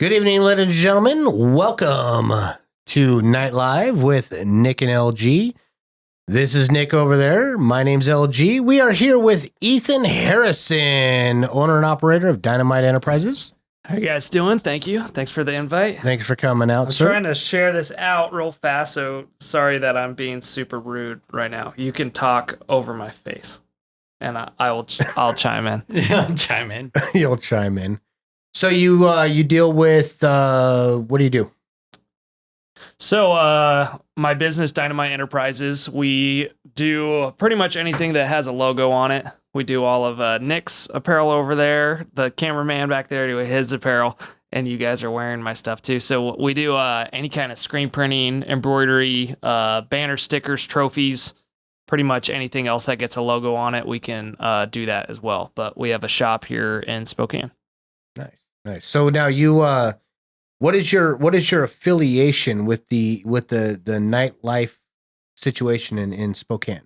Good evening, ladies and gentlemen. Welcome to Night Live with Nick and LG. This is Nick over there. My name's LG. We are here with Ethan Harrison, owner and operator of Dynamite Enterprises. How you guys doing? Thank you. Thanks for the invite. Thanks for coming out, I'm sir. trying to share this out real fast, so sorry that I'm being super rude right now. You can talk over my face, and I'll chime in. I'll chime in. You'll chime in. So you deal with what do you do? So my business, Dynamite Enterprises, we do pretty much anything that has a logo on it. We do all of Nick's apparel over there. The cameraman back there do his apparel, and you guys are wearing my stuff too. So we do any kind of screen printing, embroidery, banner stickers, trophies, pretty much anything else that gets a logo on it. We can do that as well. But we have a shop here in Spokane. Nice. So now you what is your affiliation with the nightlife situation in Spokane?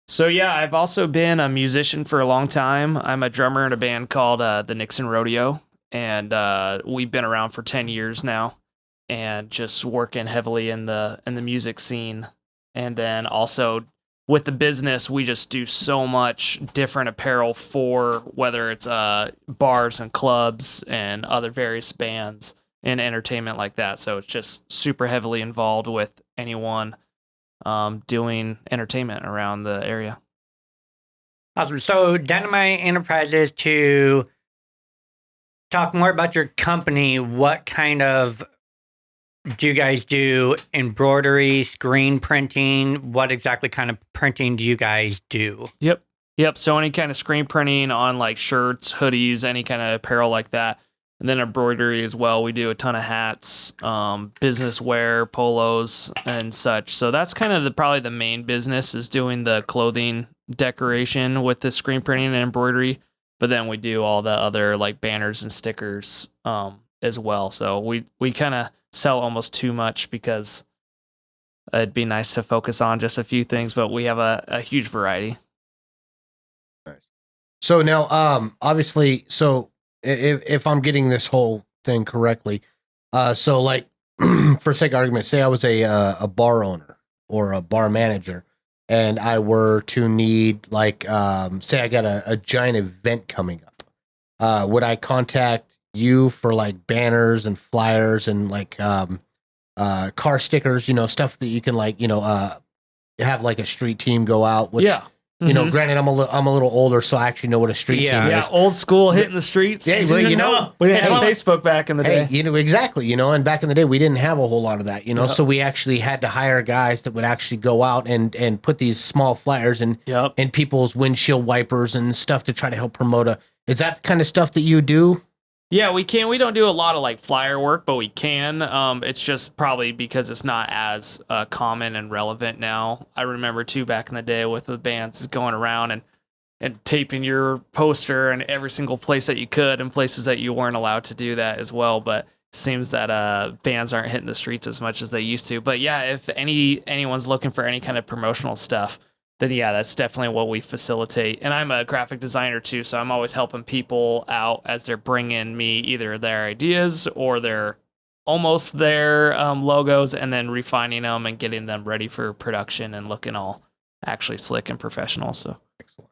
So yeah, I've also been a musician for a long time. I'm a drummer in a band called the Nixon Rodeo, and we've been around for 10 years now, and just working heavily in the music scene. And then also with the business, we just do so much different apparel for whether it's bars and clubs and other various bands and entertainment like that. So it's just super heavily involved with anyone doing entertainment around the area. Awesome. So Dynamite Enterprises, to talk more about your company, what kind of do you guys do? Embroidery, screen printing? What exactly kind of printing do you guys do? Yep. So any kind of screen printing on like shirts, hoodies, any kind of apparel like that. And then embroidery as well. We do a ton of hats, business wear, polos, and such. So that's kind of probably the main business is doing the clothing decoration with the screen printing and embroidery. But then we do all the other like banners and stickers as well. So we kind of sell almost too much because it'd be nice to focus on just a few things, but we have a huge variety. Nice. So now, obviously, so if I'm getting this whole thing correctly, so like for sake of argument, say I was a bar owner or a bar manager, and I were to need like, say I got a giant event coming up, would I contact you for like banners and flyers and like car stickers, stuff that you can like, have like a street team go out, which granted I'm a little older, so I actually know what a street team is. Yeah, old school, hitting the streets. Yeah, well, we didn't have Facebook back in the day. Exactly, and back in the day we didn't have a whole lot of that, so we actually had to hire guys that would actually go out and put these small flyers in people's windshield wipers and stuff to try to help promote is that the kind of stuff that you do? Yeah, we can. We don't do a lot of like flyer work, but we can. It's just probably because it's not as common and relevant now. I remember too back in the day with the bands going around and taping your poster in every single place that you could and places that you weren't allowed to do that as well. But it seems that bands aren't hitting the streets as much as they used to. But yeah, if anyone's looking for any kind of promotional stuff, then yeah, that's definitely what we facilitate. And I'm a graphic designer too, so I'm always helping people out as they're bringing me either their ideas or their almost their logos, and then refining them and getting them ready for production and looking all actually slick and professional. So excellent.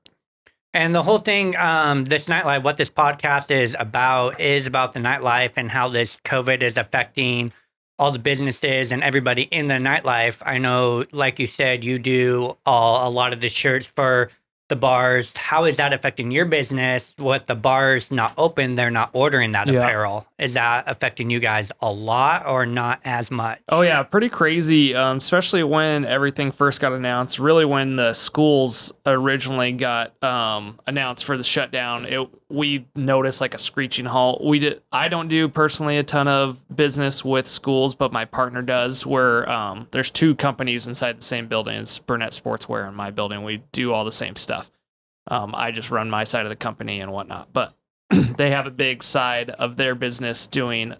And the whole thing, this nightlife, what this podcast is about the nightlife and how this COVID is affecting all the businesses and everybody in the nightlife. I know, like you said, you do a lot of the shirts for the bars. How is that affecting your business? With the bars not open, they're not ordering that apparel. Is that affecting you guys a lot or not as much? Oh yeah, pretty crazy, especially when everything first got announced. Really when the schools originally got announced for the shutdown, we noticed like a screeching halt. I don't do personally a ton of business with schools, but my partner does, where there's two companies inside the same building. It's Burnett Sportswear in my building. We do all the same stuff. I just run my side of the company and whatnot, but they have a big side of their business doing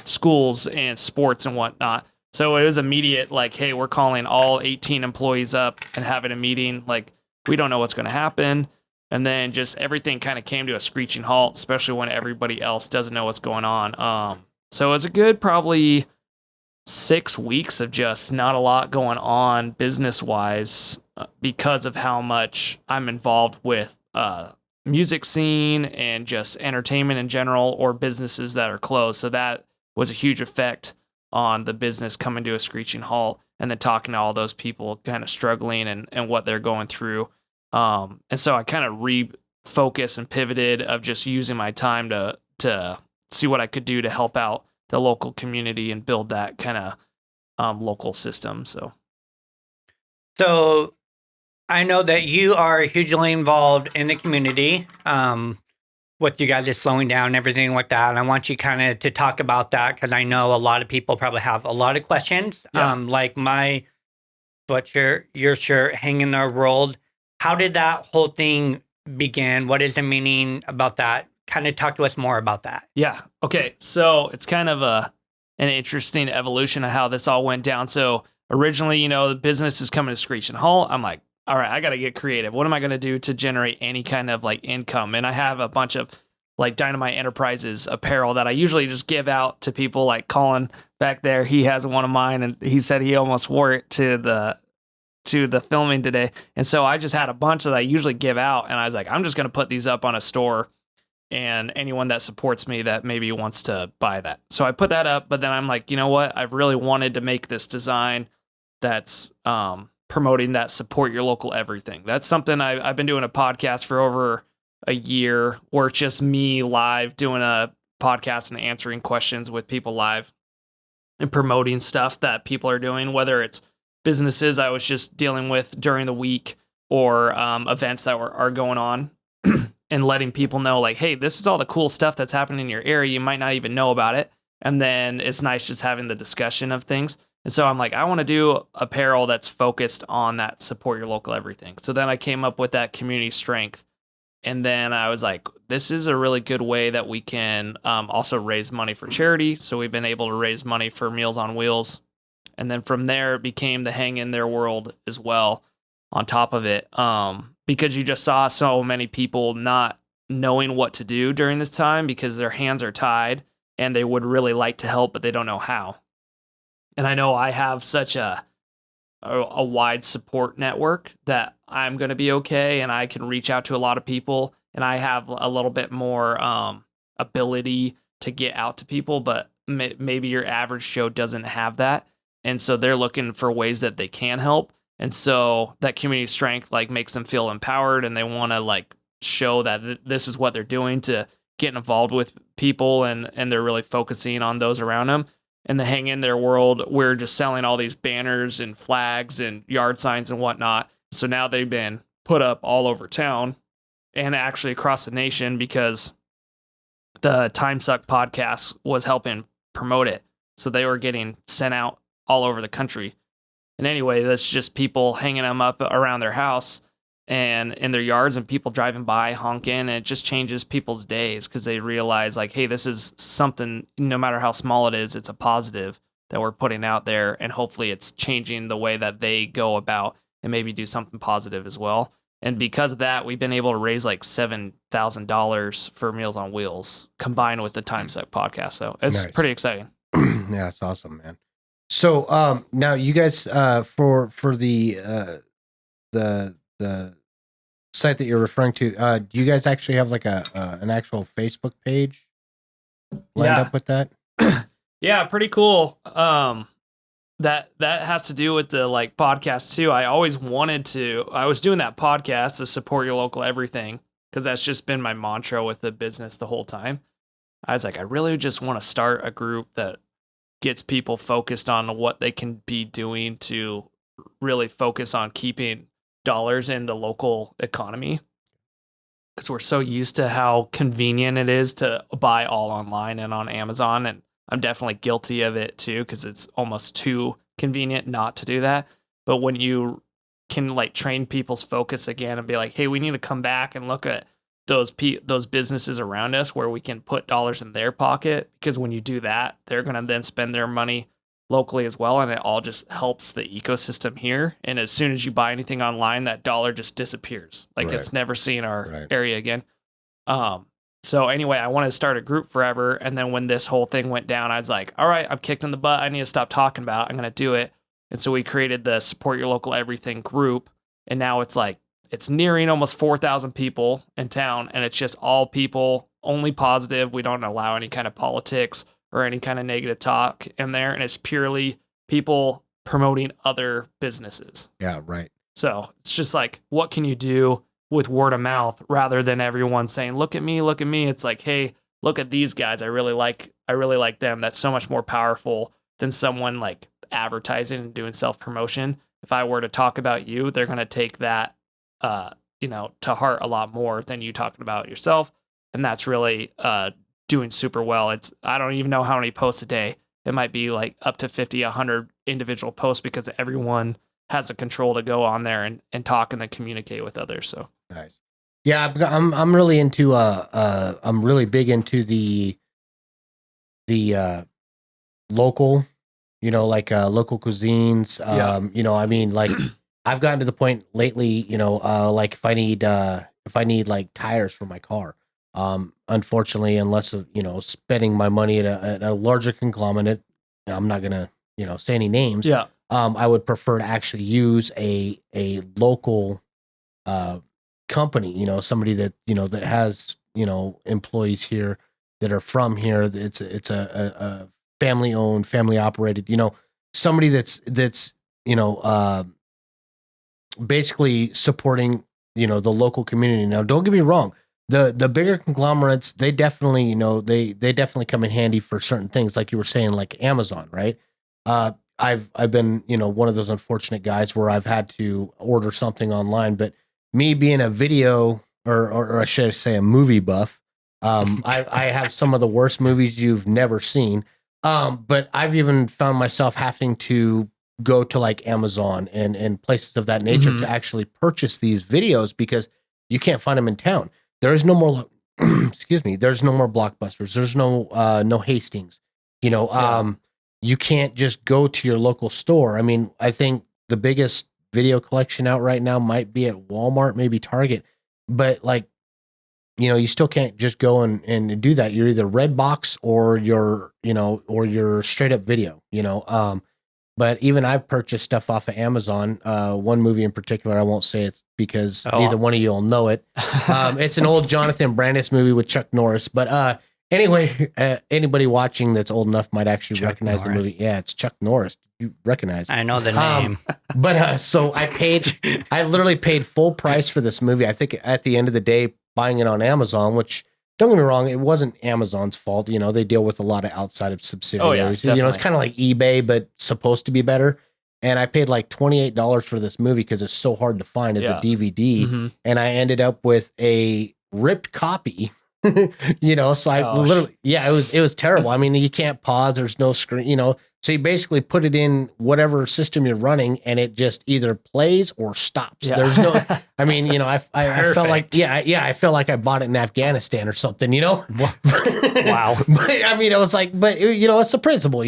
schools and sports and whatnot. So it was immediate, like, hey, we're calling all 18 employees up and having a meeting. Like, we don't know what's going to happen. And then just everything kind of came to a screeching halt, especially when everybody else doesn't know what's going on. So it was a good probably 6 weeks of just not a lot going on business wise because of how much I'm involved with music scene and just entertainment in general or businesses that are closed. So that was a huge effect on the business coming to a screeching halt, and then talking to all those people kind of struggling and what they're going through. And so I kind of refocused and pivoted of just using my time to see what I could do to help out the local community and build that kind of local system. So I know that you are hugely involved in the community, with you guys just slowing down and everything like that. And I want you kind of to talk about that because I know a lot of people probably have a lot of questions. Yeah. Like my sweatshirt, your shirt, hanging there rolled. How did that whole thing begin? What is the meaning about that? Kind of talk to us more about that. Yeah. Okay. So it's kind of an interesting evolution of how this all went down. So originally, the business is coming to screeching halt. I'm like, all right, I got to get creative. What am I going to do to generate any kind of like income? And I have a bunch of like Dynamite Enterprises apparel that I usually just give out to people. Like Colin back there, he has one of mine, and he said he almost wore it to the filming today. And so I just had a bunch that I usually give out, and I was like, I'm just going to put these up on a store, and anyone that supports me that maybe wants to buy that. So I put that up, but then I'm like, you know what? I've really wanted to make this design that's promoting that support your local everything. That's something I've been doing a podcast for over a year, or it's just me live doing a podcast and answering questions with people live and promoting stuff that people are doing, whether it's businesses I was just dealing with during the week or events that are going on and letting people know like, hey, this is all the cool stuff that's happening in your area. You might not even know about it. And then it's nice just having the discussion of things. And so I'm like, I want to do apparel that's focused on that support your local everything. So then I came up with that community strength. And then I was like, this is a really good way that we can also raise money for charity. So we've been able to raise money for Meals on Wheels. And then from there, it became the Hang in There world as well on top of it. Because you just saw so many people not knowing what to do during this time because their hands are tied and they would really like to help, but they don't know how. And I know I have such a wide support network that I'm going to be okay, and I can reach out to a lot of people, and I have a little bit more ability to get out to people, but maybe your average Joe doesn't have that. And so they're looking for ways that they can help. And so that community strength like makes them feel empowered, and they want to like show that this is what they're doing to get involved with people, and they're really focusing on those around them. In the Hang in There world, we're just selling all these banners and flags and yard signs and whatnot. So now they've been put up all over town and actually across the nation because the Time Suck podcast was helping promote it. So they were getting sent out all over the country. And anyway, that's just people hanging them up around their house and in their yards, and people driving by honking, and it just changes people's days because they realize like, hey, this is something, no matter how small it is, it's a positive that we're putting out there, and hopefully it's changing the way that they go about and maybe do something positive as well. And because of that, we've been able to raise like $7,000 for Meals on Wheels combined with the Time Suck podcast. So it's pretty exciting. Yeah, it's awesome, man. So now you guys for the site that you're referring to, do you guys actually have like an actual Facebook page lined up with that? Yeah, pretty cool. That has to do with the like podcast too. I always wanted to. I was doing that podcast to support your local everything because that's just been my mantra with the business the whole time. I was like, I really just want to start a group that gets people focused on what they can be doing to really focus on keeping dollars in the local economy, because we're so used to how convenient it is to buy all online and on Amazon, and I'm definitely guilty of it too because it's almost too convenient not to do that. But when you can like train people's focus again and be like, hey, we need to come back and look at those businesses around us where we can put dollars in their pocket, because when you do that, they're going to then spend their money locally as well, and it all just helps the ecosystem here. And as soon as you buy anything online, that dollar just disappears, like it's never seen our area again. So anyway, I wanted to start a group forever. And then when this whole thing went down, I was like, all right, I'm kicked in the butt. I need to stop talking about it. I'm going to do it. And so we created the Support Your Local Everything group. And now it's like, it's nearing almost 4,000 people in town. And it's just all people, only positive. We don't allow any kind of politics or any kind of negative talk in there. And it's purely people promoting other businesses. Yeah, right. So it's just like, what can you do with word of mouth rather than everyone saying, look at me, look at me. It's like, hey, look at these guys. I really like them. That's so much more powerful than someone like advertising and doing self-promotion. If I were to talk about you, they're going to take that, to heart a lot more than you talking about yourself. And that's really doing super well. I don't even know how many posts a day. It might be like up to 50, 100 individual posts because everyone has the control to go on there and talk and then communicate with others. So nice. Yeah, I'm really into I'm really big into the local, like local cuisines. I mean, like I've gotten to the point lately, like if I need like tires for my car, unfortunately, unless spending my money at a larger conglomerate, I'm not gonna say any names. yeah, I would prefer to actually use a local company, somebody that that has employees here that are from here. It's a family owned, family operated. Somebody that's basically supporting the local community. Now, don't get me wrong. The bigger conglomerates, they definitely they definitely come in handy for certain things, like you were saying, like Amazon, right? I've been one of those unfortunate guys where I've had to order something online, but me being a video or I should say a movie buff, I have some of the worst movies you've never seen. But I've even found myself having to go to like Amazon and places of that nature to actually purchase these videos because you can't find them in town. There is no more, excuse me. There's no more Blockbusters. There's no Hastings. You can't just go to your local store. I mean, I think the biggest video collection out right now might be at Walmart, maybe Target, but like, you still can't just go and do that. You're either Redbox or you're straight up video, but even I've purchased stuff off of Amazon. One movie in particular, I won't say it's because neither one of you will know it. It's an old Jonathan Brandis movie with Chuck Norris, but, anyway, anybody watching that's old enough might actually recognize the movie. Yeah, it's Chuck Norris. You recognize it. I know the name. But so I literally paid full price for this movie. I think at the end of the day, buying it on Amazon, which don't get me wrong, it wasn't Amazon's fault. They deal with a lot of outside of subsidiaries. It's kind of like eBay, but supposed to be better. And I paid like $28 for this movie because it's so hard to find as a DVD. And I ended up with a ripped copy. So I literally, it was terrible. I mean, you can't pause. There's no screen, so you basically put it in whatever system you're running and it just either plays or stops. Yeah. There's no, I mean, I felt like, I felt like I bought it in Afghanistan or something, Wow. But I mean, it was like, but it's the principle,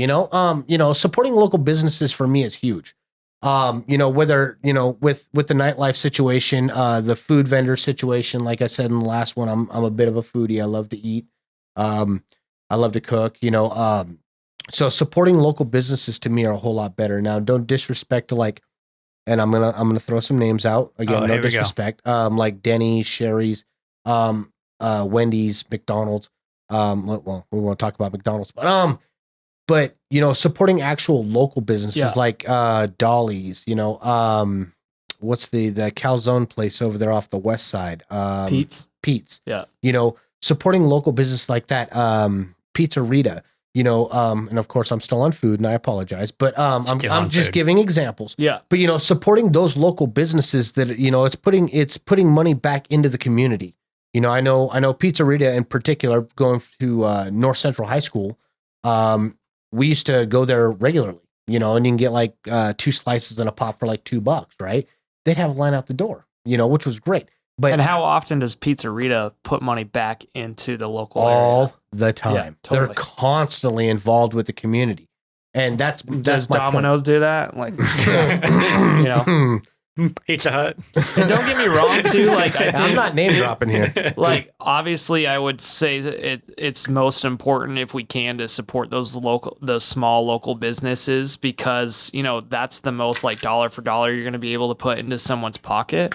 supporting local businesses for me is huge. Whether, with the nightlife situation, the food vendor situation, like I said in the last one, I'm a bit of a foodie. I love to eat. I love to cook, so supporting local businesses to me are a whole lot better. Now, don't disrespect to like, and I'm going to throw some names out again. No disrespect. Like Denny's, Sherry's, Wendy's, McDonald's. Well, we want to talk about McDonald's, but supporting actual local businesses like Dolly's, what's the calzone place over there off the west side? Pete's. Yeah. Supporting local business like that, Pizzeria, and of course I'm still on food and I apologize, but I'm just giving examples. Yeah. But supporting those local businesses that it's putting money back into the community. I know Pizzeria in particular, going to North Central High School. We used to go there regularly, and you can get like 2 slices and a pop for like $2, right? They'd have a line out the door, which was great. And how often does Pizzeria put money back into the local all area? The time? Yeah, totally. They're constantly involved with the community, and that's does Domino's do that? Like, Pizza Hut. And don't get me wrong, too. Like, I I'm think, not name dropping here. like, obviously, I would say that it's most important if we can to support those small local businesses, because that's the most like dollar for dollar you're going to be able to put into someone's pocket.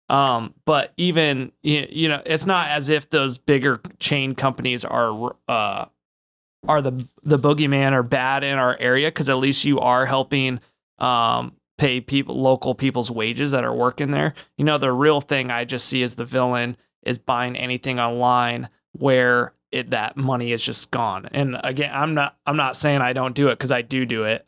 But even it's not as if those bigger chain companies are the boogeyman or bad in our area, because at least you are helping pay local people's wages that are working there. The real thing I just see as the villain is buying anything online where that money is just gone. And again, I'm not saying I don't do it, because I do it.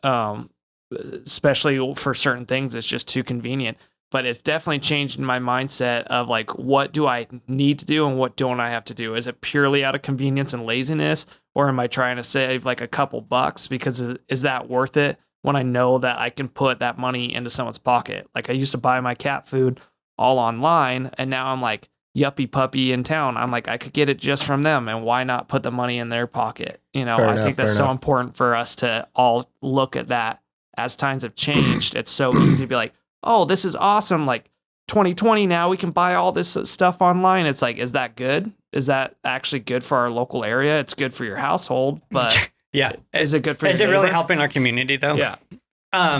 Especially for certain things, it's just too convenient. But it's definitely changed my mindset of like, what do I need to do and what don't I have to do? Is it purely out of convenience and laziness, or am I trying to save like a couple bucks? Because is that worth it when I know that I can put that money into someone's pocket? Like, I used to buy my cat food all online, and now I'm like, yuppie puppy in town. I'm like, I could get it just from them, and why not put the money in their pocket? I think that's so important for us to all look at that. As times have changed, it's so easy to be like, oh, this is awesome. Like 2020 now, we can buy all this stuff online. It's like, is that good? Is that actually good for our local area? It's good for your household, but yeah, is it good for is your it really neighbor? helping our community though? Yeah.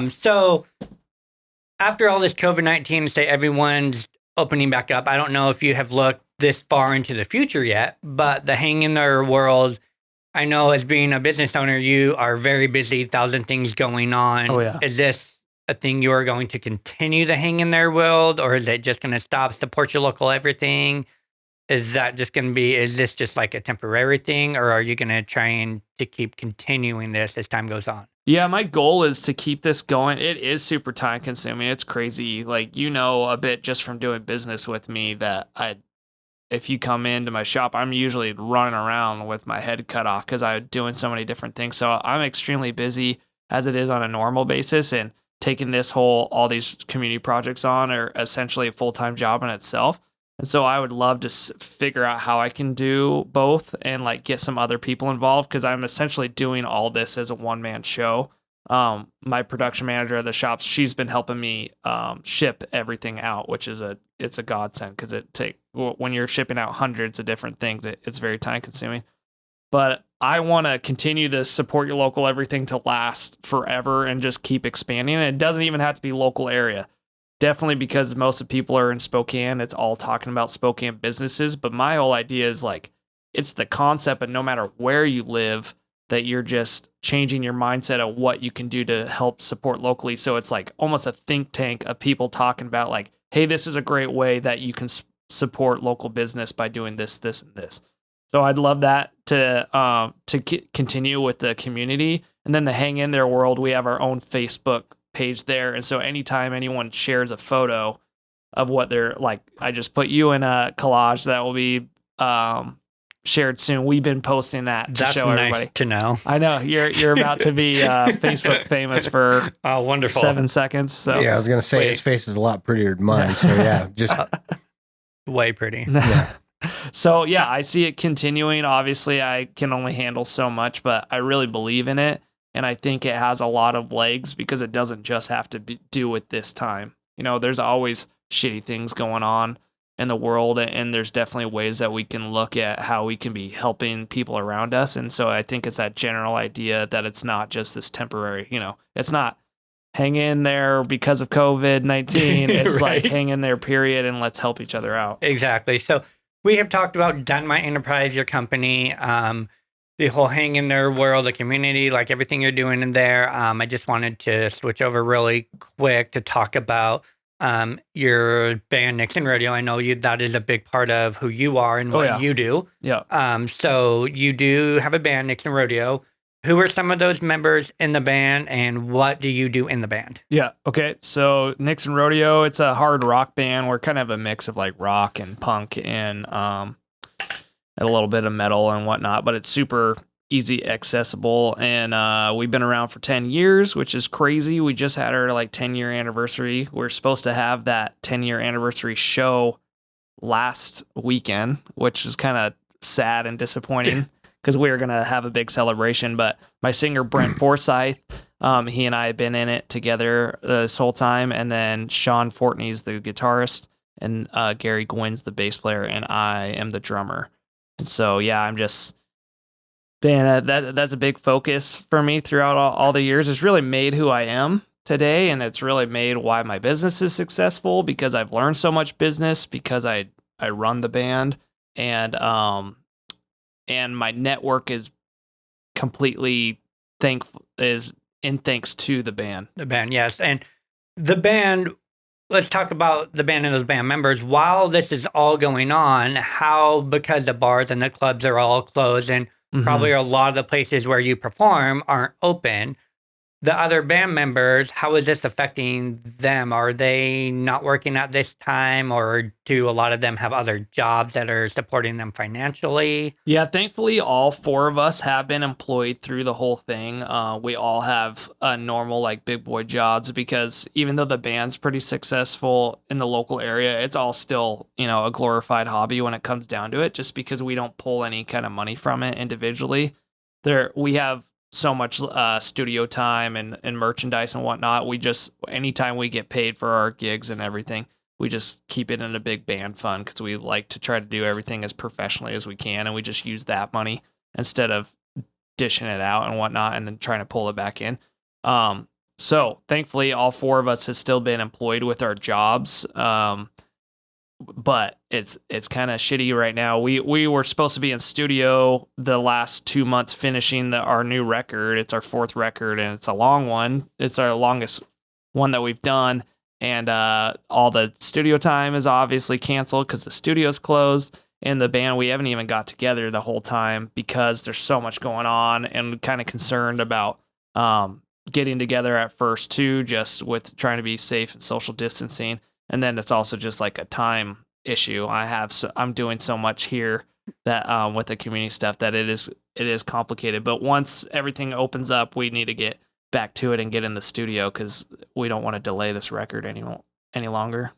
So after all this COVID-19, say everyone's opening back up, I don't know if you have looked this far into the future yet, but the hang in there world, I know as being a business owner, you are very busy, 1,000 things going on. Oh, yeah. Is this a thing you are going to continue the hang in there world, or is it just going to stop, support your local everything? Is this just like a temporary thing, or are you going to try to keep continuing this as time goes on? Yeah, my goal is to keep this going. It is super time consuming. It's crazy. Like, a bit just from doing business with me that if you come into my shop, I'm usually running around with my head cut off because I'm doing so many different things. So I'm extremely busy as it is on a normal basis, and taking all these community projects on are essentially a full-time job in itself. And so I would love to figure out how I can do both and like get some other people involved, because I'm essentially doing all this as a one-man show. My production manager at the shops, she's been helping me ship everything out, which is it's a godsend, because when you're shipping out hundreds of different things, it's very time consuming. But I want to continue this support your local everything to last forever and just keep expanding. And it doesn't even have to be local area. Definitely, because most of the people are in Spokane, it's all talking about Spokane businesses. But my whole idea is like, it's the concept, and no matter where you live, that you're just changing your mindset of what you can do to help support locally. So it's like almost a think tank of people talking about like, hey, this is a great way that you can support local business by doing this, this, and this. So I'd love that to continue with the community. And then the Hang In There world, we have our own Facebook page there. And so anytime anyone shares a photo of what they're like, I just put you in a collage that will be shared soon. We've been posting that to show everybody. Nice to know. I know you're about to be Facebook famous for wonderful 7 seconds. So Yeah, I was gonna say his face is a lot prettier than mine. So yeah, just way pretty. yeah. So yeah, I see it continuing. Obviously, I can only handle so much, but I really believe in it, and I think it has a lot of legs because it doesn't just have to do with this time. There's always shitty things going on in the world, and there's definitely ways that we can look at how we can be helping people around us. And so I think it's that general idea that it's not just this temporary, it's not hang in there because of COVID-19. It's Right. like hang in there, period, and let's help each other out. Exactly. So we have talked about Dynamite Enterprise, your company, the whole hang in there world, the community, like everything you're doing in there. I just wanted to switch over really quick to talk about your band Nixon Rodeo. I know that is a big part of who you are and what you do. Yeah. So you do have a band, Nixon Rodeo. Who are some of those members in the band, and what do you do in the band? Yeah. Okay. So Nixon Rodeo, it's a hard rock band. We're kind of a mix of like rock and punk and a little bit of metal and whatnot, but it's super easy accessible. And we've been around for 10 years, which is crazy. We just had our like 10-year anniversary. We're supposed to have that 10-year anniversary show last weekend, which is kind of sad and disappointing because we were going to have a big celebration. But my singer, Brent Forsyth, He and I have been in it together this whole time. And then Sean Fortney's the guitarist, and Gary Gwyn's the bass player, and I am the drummer. And so, yeah, I'm just, man, that's a big focus for me throughout all the years. It's really made who I am today, and it's really made why my business is successful, because I've learned so much business, because I run the band, and my network is completely thanks to the band. The band, yes. And the band, let's talk about the band and those band members. While this is all going on, how, because the bars and the clubs are all closed and probably a lot of the places where you perform aren't open, the other band members, how is this affecting them? Are they not working at this time, or do a lot of them have other jobs that are supporting them financially? Yeah, thankfully, all 4 of us have been employed through the whole thing. We all have normal, like, big boy jobs, because even though the band's pretty successful in the local area, it's all still, a glorified hobby when it comes down to it, just because we don't pull any kind of money from it individually. We have so much studio time and merchandise and whatnot. We just, anytime we get paid for our gigs and everything, we just keep it in a big band fund, because we like to try to do everything as professionally as we can, and we just use that money instead of dishing it out and whatnot and then trying to pull it back in. So thankfully, all 4 of us have still been employed with our jobs. But it's kind of shitty right now. We were supposed to be in studio the last 2 months finishing our new record. It's our 4th record, and it's a long one. It's our longest one that we've done. And all the studio time is obviously canceled because the studio's closed. And the band, we haven't even got together the whole time because there's so much going on, and kind of concerned about getting together at first too, just with trying to be safe and social distancing. And then it's also just like a time issue. I'm doing so much here that with the community stuff that it is complicated. But once everything opens up, we need to get back to it and get in the studio, because we don't want to delay this record any longer.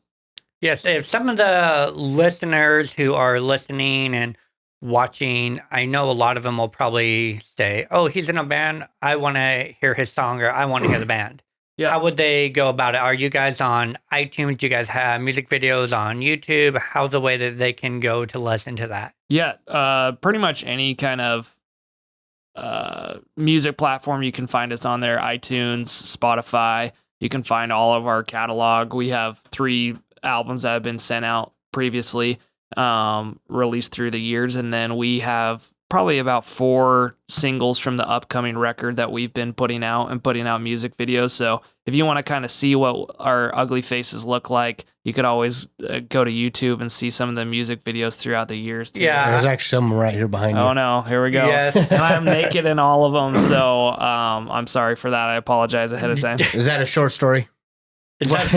Yes, if some of the listeners who are listening and watching, I know a lot of them will probably say, "Oh, he's in a band. I want to hear his song," or "I want to hear the band." Yeah. How would they go about it? Are you guys on iTunes? Do you guys have music videos on YouTube? How's the way that they can go to listen to that? Yeah, pretty much any kind of music platform you can find us on there. iTunes, Spotify. You can find all of our catalog. We have 3 albums that have been sent out previously, released through the years, and then we have probably about 4 singles from the upcoming record that we've been putting out music videos. So if you want to kind of see what our ugly faces look like, you could always go to YouTube and see some of the music videos throughout the years too. Yeah. There's actually someone right here behind you. Oh no, here we go. Yes. And I'm naked in all of them, so I'm sorry for that. I apologize ahead of time. Is that a short story? Is that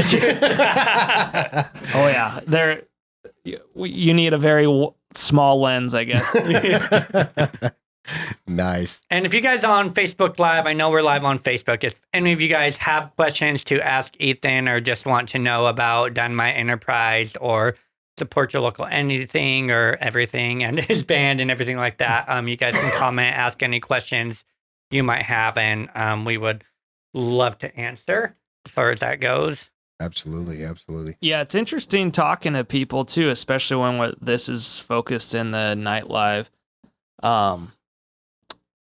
Oh yeah, you need a very small lens, I guess. Nice. And if you guys are on Facebook Live, I know we're live on Facebook. If any of you guys have questions to ask Ethan, or just want to know about Dynamite Enterprise, or support your local anything or everything and his band and everything like that, you guys can comment, ask any questions you might have, and we would love to answer as far as that goes. Absolutely. Yeah, it's interesting talking to people too, especially when this is focused in the nightlife.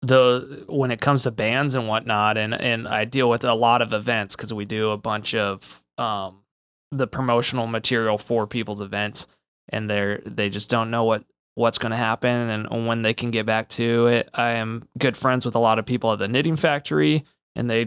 When it comes to bands and whatnot, and I deal with a lot of events because we do a bunch of the promotional material for people's events, and they just don't know what's going to happen and when they can get back to it. I am good friends with a lot of people at the Knitting Factory, and they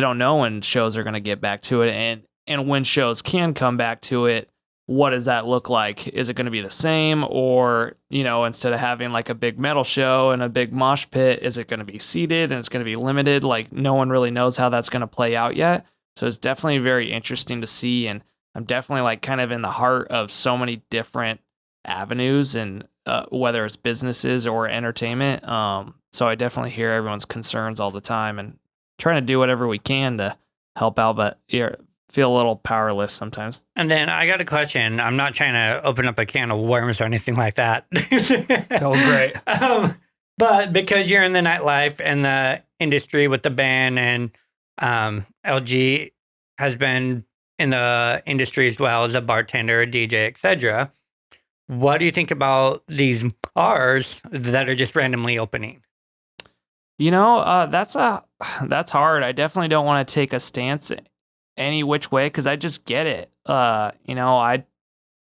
don't know when shows are going to get back to it, and when shows can come back to it, what does that look like? Is it going to be the same, or, instead of having like a big metal show and a big mosh pit, is it going to be seated and it's going to be limited? Like, no one really knows how that's going to play out yet. So it's definitely very interesting to see, and I'm definitely like kind of in the heart of so many different avenues, and whether it's businesses or entertainment. So I definitely hear everyone's concerns all the time, and trying to do whatever we can to help out, but feel a little powerless sometimes. And then I got a question. I'm not trying to open up a can of worms or anything like that. Oh, great. But because you're in the nightlife and the industry with the band, and LG has been in the industry as well as a bartender, a DJ, etc. What do you think about these bars that are just randomly opening? That's hard. I definitely don't want to take a stance any which way because I just get it.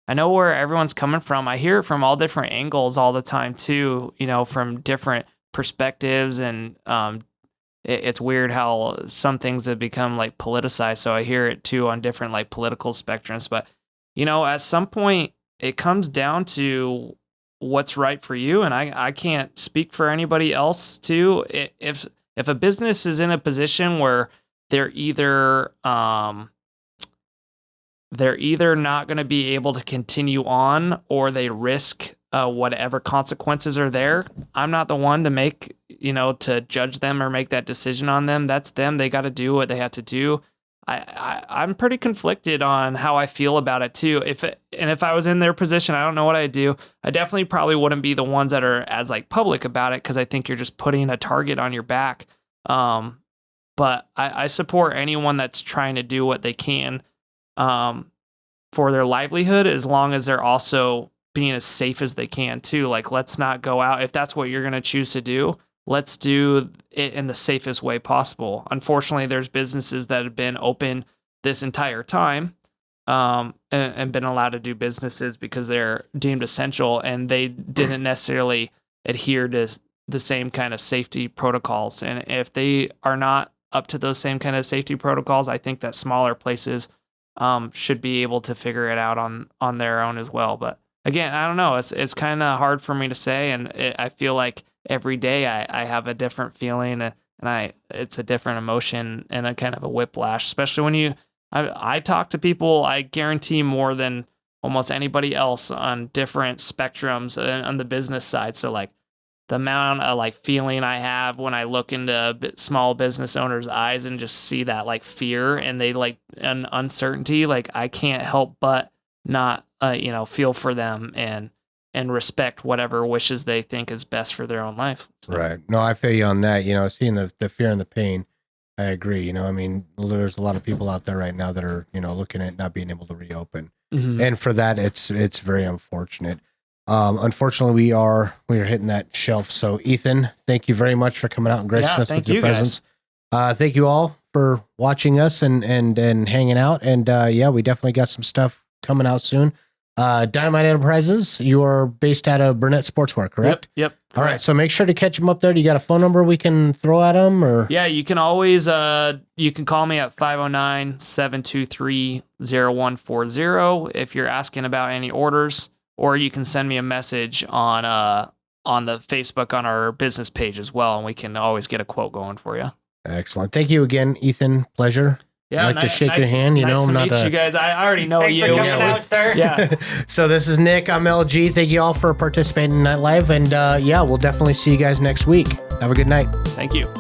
I know where everyone's coming from. I hear it from all different angles all the time too, from different perspectives. And it's weird how some things have become like politicized. So I hear it too on different like political spectrums. But, at some point it comes down to what's right for you. And I can't speak for anybody else too. If a business is in a position where they're either not going to be able to continue on, or they risk whatever consequences are there. I'm not the one to make, to judge them or make that decision on them. That's them. They got to do what they have to do. I'm pretty conflicted on how I feel about it too. If I was in their position, I don't know what I'd do. I definitely probably wouldn't be the ones that are as like public about it, because I think you're just putting a target on your back. But I support anyone that's trying to do what they can for their livelihood, as long as they're also being as safe as they can too. Like, let's not go out. If that's what you're going to choose to do, let's do it in the safest way possible. Unfortunately, there's businesses that have been open this entire time and been allowed to do businesses because they're deemed essential, and they didn't necessarily adhere to the same kind of safety protocols. And if they are not up to those same kind of safety protocols, I think that smaller places should be able to figure it out on their own as well. But again, I don't know. It's kind of hard for me to say, and I feel like every day I have a different feeling, and it's a different emotion and a kind of a whiplash. Especially when I talk to people, I guarantee more than almost anybody else on different spectrums on the business side. So like, the amount of like feeling I have when I look into small business owners' eyes and just see that like fear and they like an uncertainty, like I can't help but not, feel for them and respect whatever wishes they think is best for their own life. So. Right. No, I feel you on that. Seeing the fear and the pain, I agree. There's a lot of people out there right now that are, looking at not being able to reopen. Mm-hmm. And for that, it's very unfortunate. Unfortunately, we are hitting that shelf. So Ethan, thank you very much for coming out and gracing us with your presence. Thank you all for watching us and hanging out. And we definitely got some stuff coming out soon. Dynamite Enterprises, you are based out of Burnett Sportswear, correct? Yep. All right. So make sure to catch them up there. Do you got a phone number we can throw at them, or? Yeah, you can always, you can call me at 509-723-0140 if you're asking about any orders. Or you can send me a message on the Facebook on our business page as well, and we can always get a quote going for you. Excellent. Thank you again, Ethan. Pleasure. Yeah, I'd like to shake your hand. Nice to meet you guys. I already know you. Thanks for coming out, sir. Yeah. So this is Nick. I'm LG. Thank you all for participating in Night Live, and we'll definitely see you guys next week. Have a good night. Thank you.